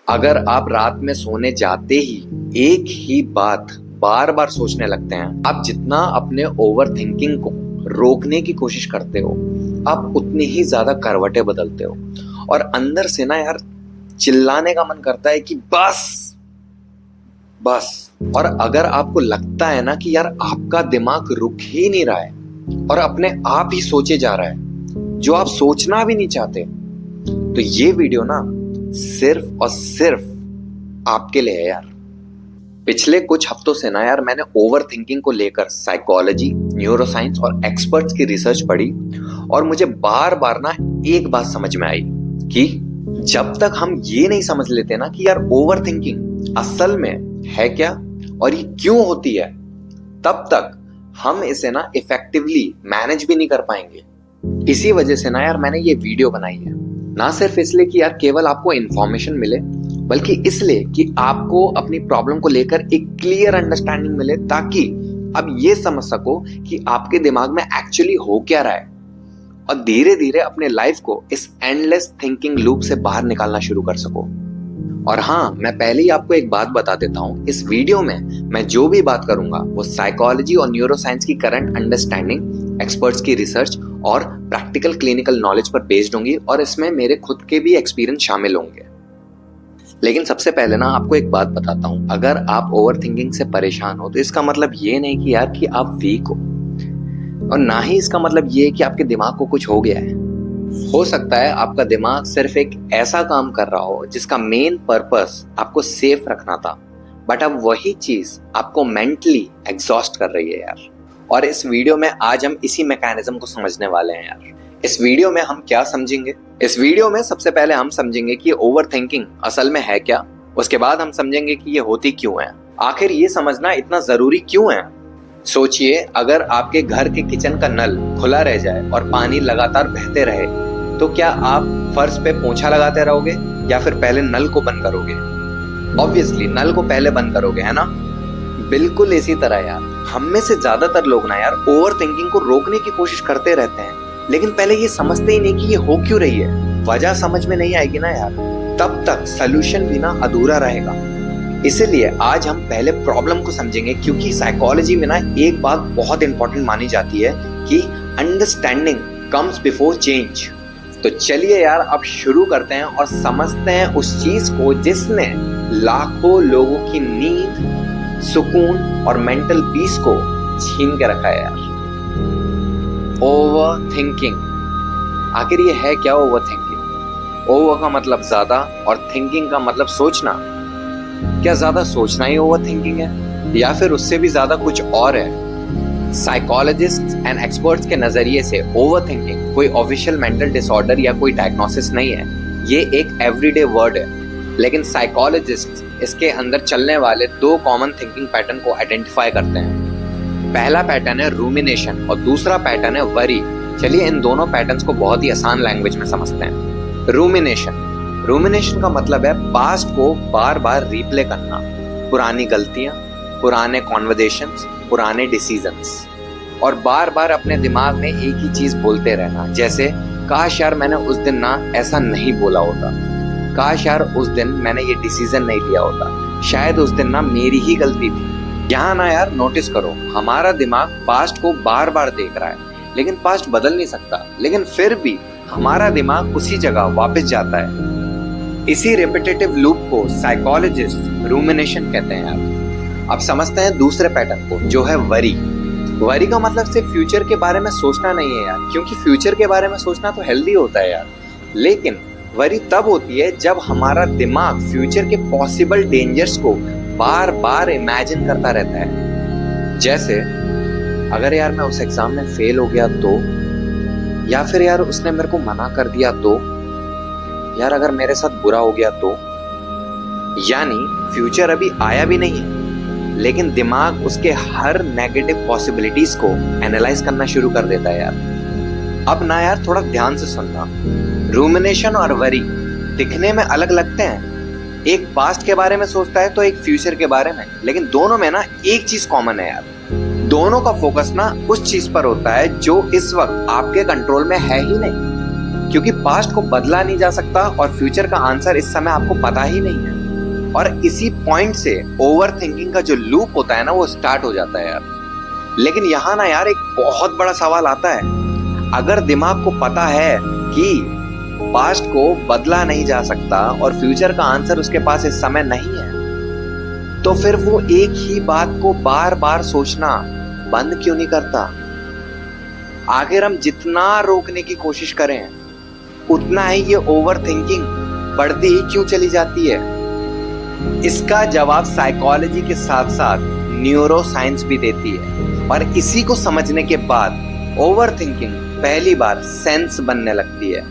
अगर आप रात में सोने जाते ही एक ही बात बार बार सोचने लगते हैं, आप जितना अपने ओवर थिंकिंग को रोकने की कोशिश करते हो, आप उतनी ही ज्यादा करवटें बदलते हो और अंदर से ना यार चिल्लाने का मन करता है कि बस बस। और अगर आपको लगता है ना कि यार आपका दिमाग रुक ही नहीं रहा है और अपने आप ही सोचे जा रहा है जो आप सोचना भी नहीं चाहते, तो ये वीडियो ना सिर्फ और सिर्फ आपके लिए है यार। पिछले कुछ हफ्तों से ना यार मैंने ओवर थिंकिंग को लेकर साइकोलॉजी, न्यूरोसाइंस और एक्सपर्ट्स की रिसर्च पढ़ी और मुझे बार बार ना एक बात समझ में आई कि जब तक हम ये नहीं समझ लेते ना कि यार ओवर थिंकिंग असल में है क्या और ये क्यों होती है, तब तक हम इसे ना इफेक्टिवली मैनेज भी नहीं कर पाएंगे। इसी वजह से ना यार मैंने ये वीडियो बनाई है, ना सिर्फ इसलिए कि यार केवल आपको इंफॉर्मेशन मिले, बल्कि इसलिए कि आपको अपनी प्रॉब्लम को लेकर एक क्लियर अंडरस्टैंडिंग मिले, ताकि आप ये समझ सको कि आपके दिमाग में एक्चुअली हो क्या रहा है और धीरे धीरे अपने लाइफ को इस एंडलेस थिंकिंग लूप से बाहर निकालना शुरू कर सको। और हाँ, मैं पहले ही आपको एक बात बता देता हूँ, इस वीडियो में मैं जो भी बात करूंगा वो साइकोलॉजी और न्यूरोसाइंस की करंट अंडरस्टैंडिंग, एक्सपर्ट्स की रिसर्च और प्रैक्टिकल क्लिनिकल नॉलेज पर बेस्ड होंगी और इसमें मेरे खुद के भी एक्सपीरियंस शामिल होंगे। लेकिन सबसे पहले ना आपको एक बात बताता हूँ, अगर आप ओवर थिंकिंग से परेशान हो तो इसका मतलब ये नहीं कि यार कि आप वीक हो, और ना ही इसका मतलब ये कि आपके दिमाग को कुछ हो गया है। हो सकता है आपका दिमाग सिर्फ एक ऐसा काम कर रहा हो जिसका मेन पर्पस आपको सेफ रखना था, बट अब वही चीज आपको मेंटली एग्जॉस्ट कर रही है यार। और इस वीडियो में आज हम इसी मैकेनिज्म को समझने वाले हैं यार। इस वीडियो में हम क्या समझेंगे? इस वीडियो में सबसे पहले हम समझेंगे कि ओवर थिंकिंग असल में है क्या, उसके बाद हम समझेंगे कि ये होती क्यों है, आखिर ये समझना इतना जरूरी क्यों है। सोचिए, अगर आपके घर के किचन का नल खुला रह जाए और पानी लगातार बहते रहे, तो क्या आप फर्श पे पोंछा लगाते रहोगे या फिर पहले नल को बंद करोगे? ऑब्वियसली नल को पहले बंद करोगे, है ना? बिल्कुल इसी तरह यार हम में से ज्यादातर लोग ना यार ओवर थिंकिंग को रोकने की कोशिश करते रहते हैं, लेकिन पहले ये समझते ही नहीं कि ये हो क्यों रही है। वजह समझ में नहीं आएगी ना यार, तब तक सलूशन भी ना अधूरा रहेगा। इसीलिए आज हम पहले प्रॉब्लम को समझेंगे, क्योंकि साइकोलॉजी में ना एक बात बहुत इंपॉर्टेंट मानी जाती है कि अंडरस्टैंडिंग कम्स बिफोर चेंज। तो चलिए यार अब शुरू करते हैं और समझते हैं उस चीज को जिसने लाखों लोगों की नींद, सुकून और मेंटल पीस को छीन के रखा है यार। Over thinking. आखिर ये है क्या ओवर थिंकिंग? ओवर का मतलब ज्यादा और थिंकिंग का मतलब सोचना। क्या ज्यादा सोचना ही ओवर थिंकिंग है या फिर उससे भी ज्यादा कुछ और है? साइकोलॉजिस्ट एंड एक्सपर्ट्स के नजरिए से ओवर थिंकिंग कोई ऑफिशियल मेंटल डिसऑर्डर या कोई डायग्नोसिस नहीं है, ये एक एवरीडे वर्ड है। लेकिन साइकोलॉजिस्ट इसके अंदर चलने वाले दो कॉमन थिंकिंग पैटर्न को आइडेंटिफाई करते हैं। पहला पैटर्न है रूमिनेशन और दूसरा पैटर्न है वरी। चलिए इन दोनों पैटर्न्स को बहुत ही आसान लैंग्वेज में समझते हैं। रूमिनेशन का मतलब है पास्ट को बार बार रिप्ले करना, पुरानी गलतियां, पुराने कॉन्वर्सेशंस, पुराने डिसीजंस, और बार बार अपने दिमाग में एक ही चीज बोलते रहना, जैसे काश यार मैंने उस दिन ना ऐसा नहीं बोला होता, काश यार उस दिन मैंने ये डिसीजन नहीं लिया होता, शायद उस दिन ना मेरी ही गलती थी। यहाँ ना यार नोटिस करो, हमारा दिमाग पास्ट को बार बार देख रहा है, लेकिन पास्ट बदल नहीं सकता, लेकिन फिर भी हमारा दिमाग उसी जगह वापस जाता है। इसी रिपीटेटिव लूप को साइकोलॉजिस्ट रूमिनेशन कहते हैं यार। अब समझते हैं दूसरे पैटर्न को, जो है वरी। वरी का मतलब सिर्फ फ्यूचर के बारे में सोचना नहीं है यार, क्योंकि फ्यूचर के बारे में सोचना तो हेल्दी होता है यार, लेकिन वरी तब होती है जब हमारा दिमाग फ्यूचर के पॉसिबल डेंजर्स को बार बार इमेजिन करता रहता है। जैसे अगर यार मैं उस एग्जाम में फेल हो गया तो, या फिर यार उसने मेरे को मना कर दिया तो, यार अगर मेरे साथ बुरा हो गया तो। यानी फ्यूचर अभी आया भी नहीं है, लेकिन दिमाग उसके हर नेगेटिव पॉसिबिलिटीज को एनालाइज करना शुरू कर देता है यार। अब ना यार थोड़ा ध्यान से सुनना, रूमिनेशन और वरी दिखने में अलग लगते हैं, एक पास्ट के बारे में सोचता है तो एक फ्यूचर के बारे में, लेकिन दोनों में ना एक चीज कॉमन है यार, दोनों का फोकस ना उस चीज पर होता है जो इस वक्त आपके कंट्रोल में है ही नहीं, क्योंकि पास्ट को बदला नहीं जा सकता और फ्यूचर का आंसर इस समय आपको पता ही नहीं है। और इसी पॉइंट से ओवर थिंकिंग का जो लूप होता है ना वो स्टार्ट हो जाता है यार। लेकिन यहाँ ना यार एक बहुत बड़ा सवाल आता है, अगर दिमाग को पता है कि पास्ट को बदला नहीं जा सकता और फ्यूचर का आंसर उसके पास इस समय नहीं है, तो फिर वो एक ही बात को बार बार सोचना बंद क्यों नहीं करता? आखिर हम जितना रोकने की कोशिश करें उतना ही ये ओवर थिंकिंग बढ़ती ही क्यों चली जाती है? इसका जवाब साइकोलॉजी के साथ साथ न्यूरो साइंस भी देती है। और इसी को समझने के बाद ओवर थिंकिंग पहली बार सेंस बनने लगती है।